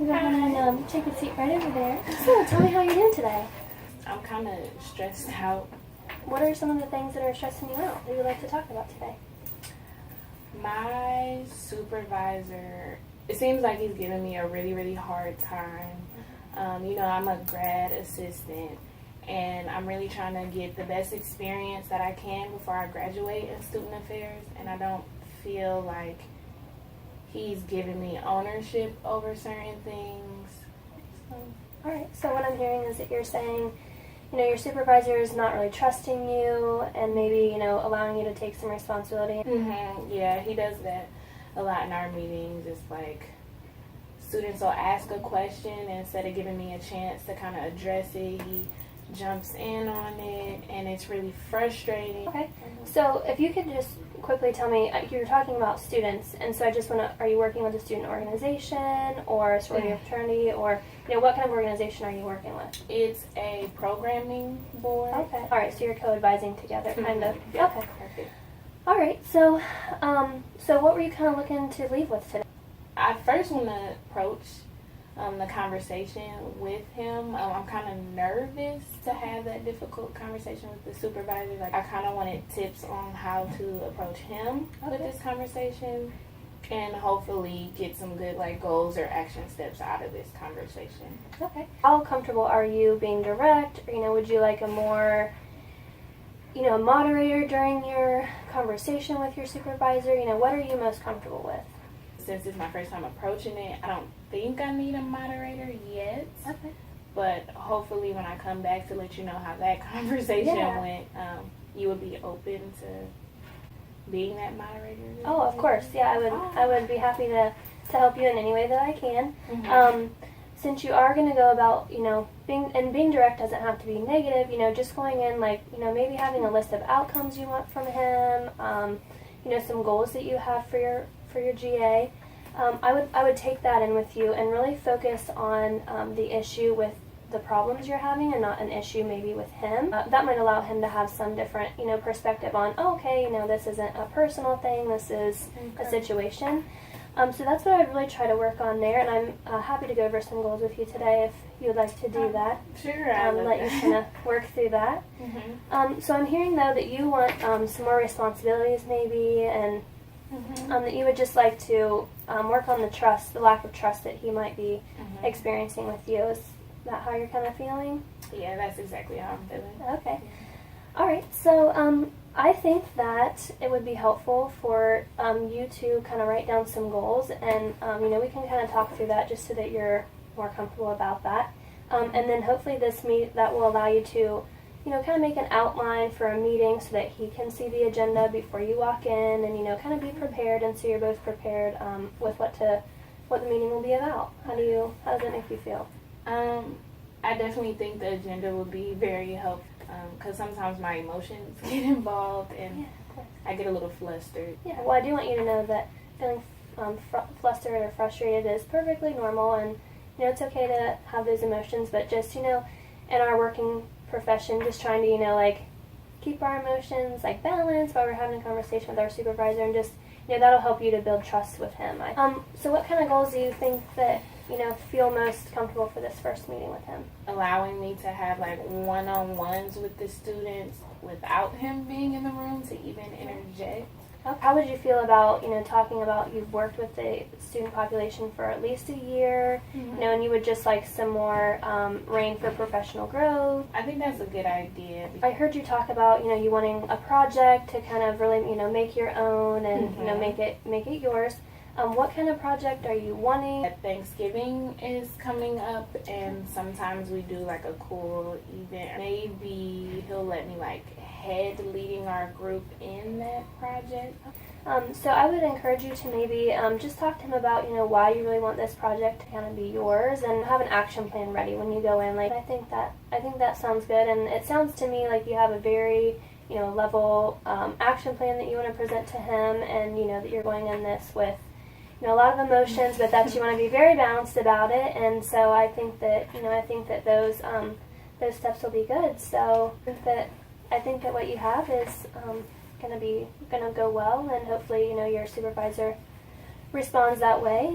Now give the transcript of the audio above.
can go ahead and take a seat right over there. So, tell me how you're doing today. I'm kind of stressed out. What are some of the things that are stressing you out that you'd like to talk about today? My supervisor, it seems like he's giving me a really, really hard time. I'm a grad assistant, and I'm really trying to get the best experience that I can before I graduate in student affairs, and I don't feel like he's giving me ownership over certain things. All right, so what I'm hearing is that you're saying, your supervisor is not really trusting you and maybe, allowing you to take some responsibility. Yeah, he does that a lot in our meetings. It's like students will ask a question, and instead of giving me a chance to kind of address it, he jumps in on it, and it's really frustrating. Okay, so if you could just quickly tell me, you're talking about students, and so I just want to, are you working with a student organization or a sorority or fraternity, or what kind of organization are you working with? It's a programming board. Okay, all right, so you're co-advising together, kind of. Yeah, okay, perfect. All right, so what were you kind of looking to leave with today? I first want to approach the conversation with him. I'm kind of nervous to have that difficult conversation with the supervisor. Like, I kind of wanted tips on how to approach him with this conversation, and hopefully get some good goals or action steps out of this conversation. Okay. How comfortable are you being direct? Or, would you like a more, a moderator during your conversation with your supervisor? What are you most comfortable with? Since it's my first time approaching it, I don't think I need a moderator yet. Okay. But hopefully when I come back to let you know how that conversation went, you would be open to being that moderator. Oh, of course. Yeah, I would be happy to help you in any way that I can. Since you are going to go about, being direct doesn't have to be negative, just going in maybe having a list of outcomes you want from him, some goals that you have for your GA. I would take that in with you and really focus on the issue with the problems you're having and not an issue maybe with him. That might allow him to have some different, perspective on, this isn't a personal thing, this is a situation. So that's what I'd really try to work on there, and I'm happy to go over some goals with you today if you would like to do that. Sure. Let you kind of work through that. So I'm hearing, though, that you want some more responsibilities maybe, and that you would just like to work on the lack of trust that he might be experiencing with you. Is that how you're kind of feeling? Yeah, that's exactly how I'm feeling. Okay. All right. So I think that it would be helpful for you to kind of write down some goals, and we can kind of talk through that just so that you're more comfortable about that. And then hopefully that will allow you to kind of make an outline for a meeting so that he can see the agenda before you walk in, and kind of be prepared, and so you're both prepared with what the meeting will be about. How does that make you feel? I definitely think the agenda will be very helpful, because sometimes my emotions get involved and I get a little flustered. Yeah, well, I do want you to know that feeling flustered or frustrated is perfectly normal, and it's okay to have those emotions, but just in our working profession, just trying to keep our emotions balanced while we're having a conversation with our supervisor, and just that'll help you to build trust with him. So what kind of goals do you think that feel most comfortable for this first meeting with him? Allowing me to have one-on-ones with the students without him being in the room to even interject. How would you feel about, talking about you've worked with the student population for at least a year, and you would just like some more reign for professional growth? I think that's a good idea. I heard you talk about, you wanting a project to kind of really, make your own and, make it yours. What kind of project are you wanting? Thanksgiving is coming up, and sometimes we do a cool event. Maybe he'll let me head leading our group in that project. So I would encourage you to maybe just talk to him about why you really want this project to kind of be yours, and have an action plan ready when you go in. I think that sounds good, and it sounds to me like you have a very level action plan that you want to present to him, and that you're going in this with a lot of emotions, but that you want to be very balanced about it. And so I think that those steps will be good. So I think that what you have is going to go well, and hopefully your supervisor responds that way.